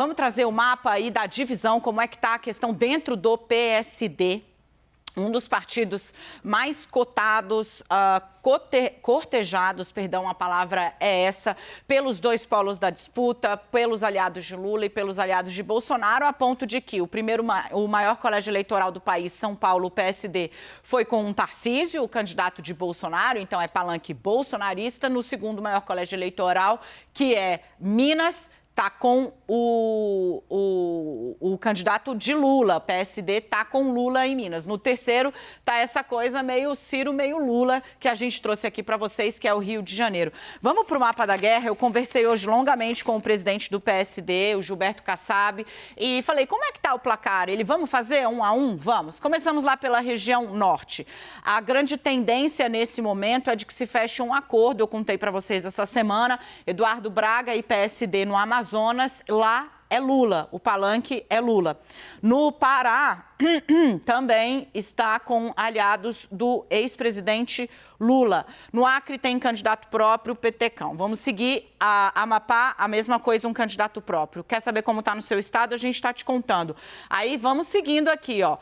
Vamos trazer o mapa aí da divisão, como é que está a questão dentro do PSD, um dos partidos mais cotados, cortejados, perdão, a palavra é essa, pelos dois polos da disputa, pelos aliados de Lula e pelos aliados de Bolsonaro, a ponto de que o maior colégio eleitoral do país, São Paulo, o PSD, foi com um Tarcísio, o candidato de Bolsonaro, então é palanque bolsonarista. No segundo maior colégio eleitoral, que é Minas, está com o candidato de Lula, PSD está com Lula em Minas. No terceiro está essa coisa meio Ciro, meio Lula, que a gente trouxe aqui para vocês, que é o Rio de Janeiro. Vamos para o mapa da guerra. Eu conversei hoje longamente com o presidente do PSD, o Gilberto Kassab, e falei, como é que está o placar? Ele, vamos fazer 1 a 1? Vamos. Começamos lá pela região norte. A grande tendência nesse momento é de que se feche um acordo, eu contei para vocês essa semana, Eduardo Braga e PSD no Amazonas, lá é Lula, o palanque é Lula. No Pará, também está com aliados do ex-presidente Lula. No Acre tem candidato próprio, Petecão. Vamos seguir a Amapá, a mesma coisa, um candidato próprio. Quer saber como está no seu estado? A gente está te contando. Aí vamos seguindo aqui, ó.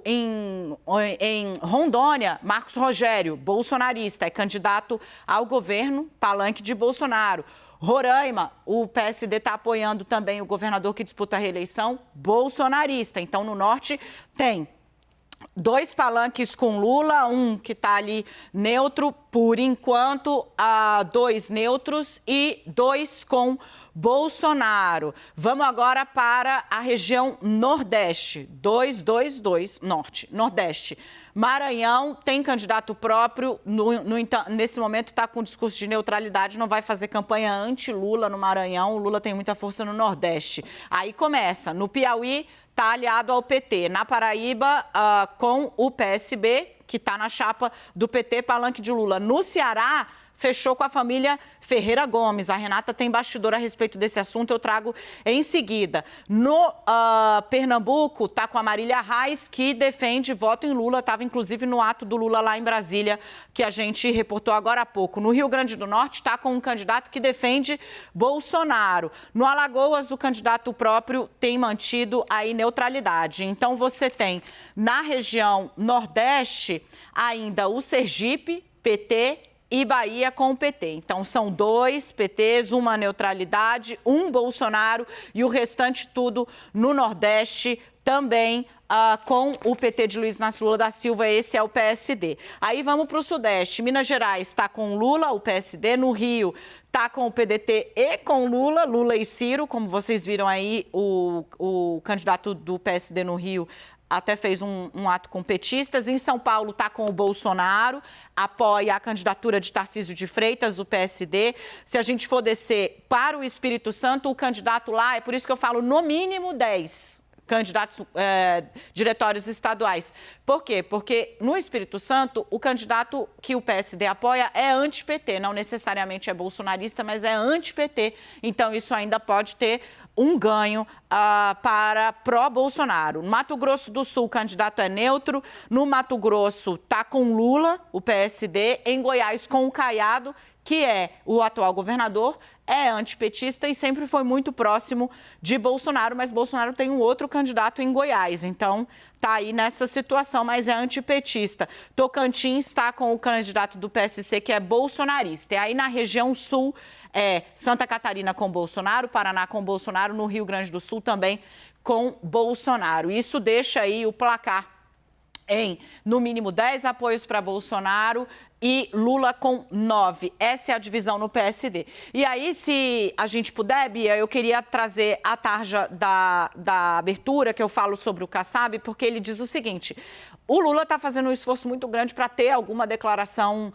Em Rondônia, Marcos Rogério, bolsonarista, é candidato ao governo, palanque de Bolsonaro. Roraima, o PSD está apoiando também o governador que disputa a reeleição, bolsonarista. Então, no norte tem 2 palanques com Lula, um que está ali neutro, por enquanto, 2 neutros e 2 com Bolsonaro. Vamos agora para a região Nordeste, 2, Norte, Nordeste. Maranhão tem candidato próprio, nesse momento está com discurso de neutralidade, não vai fazer campanha anti-Lula no Maranhão, o Lula tem muita força no Nordeste. Aí começa, no Piauí, está aliado ao PT. Na Paraíba, com o PSB, que está na chapa do PT, palanque de Lula. No Ceará, fechou com a família Ferreira Gomes. A Renata tem bastidor a respeito desse assunto, eu trago em seguida. No Pernambuco, está com a Marília Reis, que defende voto em Lula, estava inclusive no ato do Lula lá em Brasília, que a gente reportou agora há pouco. No Rio Grande do Norte, está com um candidato que defende Bolsonaro. No Alagoas, o candidato próprio tem mantido aí neutralidade. Então, você tem na região Nordeste ainda o Sergipe, PT, e Bahia com o PT. Então, são 2 PTs, uma neutralidade, um Bolsonaro e o restante tudo no Nordeste também com o PT de Luiz Inácio Lula da Silva. Esse é o PSD. Aí vamos para o Sudeste. Minas Gerais está com Lula, o PSD. No Rio está com o PDT e com Lula, Lula e Ciro. Como vocês viram aí, o candidato do PSD no Rio até fez um ato com petistas. Em São Paulo está com o Bolsonaro, apoia a candidatura de Tarcísio de Freitas, do PSD. Se a gente for descer para o Espírito Santo, o candidato lá, é por isso que eu falo no mínimo 10 candidatos diretórios estaduais. Por quê? Porque no Espírito Santo, o candidato que o PSD apoia é anti-PT, não necessariamente é bolsonarista, mas é anti-PT. Então, isso ainda pode ter um ganho para pró-Bolsonaro. No Mato Grosso do Sul, o candidato é neutro. No Mato Grosso, está com Lula, o PSD. Em Goiás, com o Caiado, que é o atual governador, é antipetista e sempre foi muito próximo de Bolsonaro, mas Bolsonaro tem um outro candidato em Goiás, então está aí nessa situação, mas é antipetista. Tocantins está com o candidato do PSC, que é bolsonarista. E aí na região sul, Santa Catarina com Bolsonaro, Paraná com Bolsonaro, no Rio Grande do Sul também com Bolsonaro. Isso deixa aí o placar em, no mínimo, 10 apoios para Bolsonaro e Lula com 9. Essa é a divisão no PSD. E aí, se a gente puder, Bia, eu queria trazer a tarja da abertura, que eu falo sobre o Kassab, porque ele diz o seguinte: o Lula está fazendo um esforço muito grande para ter alguma declaração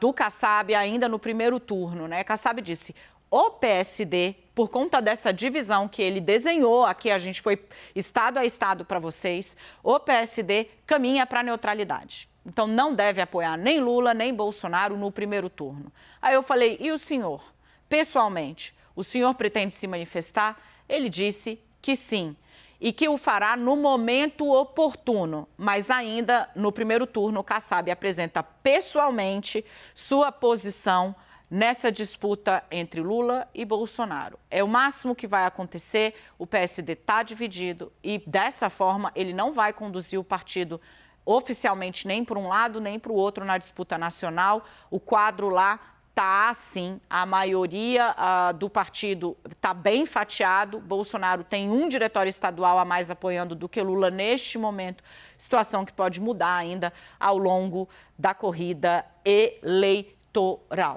do Kassab ainda no primeiro turno, né? Kassab disse: o PSD, por conta dessa divisão que ele desenhou, aqui a gente foi estado a estado para vocês, o PSD caminha para a neutralidade. Então, não deve apoiar nem Lula, nem Bolsonaro no primeiro turno. Aí eu falei, e o senhor? Pessoalmente, o senhor pretende se manifestar? Ele disse que sim, e que o fará no momento oportuno, mas ainda no primeiro turno, o Kassab apresenta pessoalmente sua posição nessa disputa entre Lula e Bolsonaro. É o máximo que vai acontecer, o PSD está dividido e, dessa forma, ele não vai conduzir o partido oficialmente nem para um lado nem para o outro na disputa nacional. O quadro lá está assim, a maioria do partido está bem fatiado. Bolsonaro tem um diretório estadual a mais apoiando do que Lula neste momento, situação que pode mudar ainda ao longo da corrida eleitoral.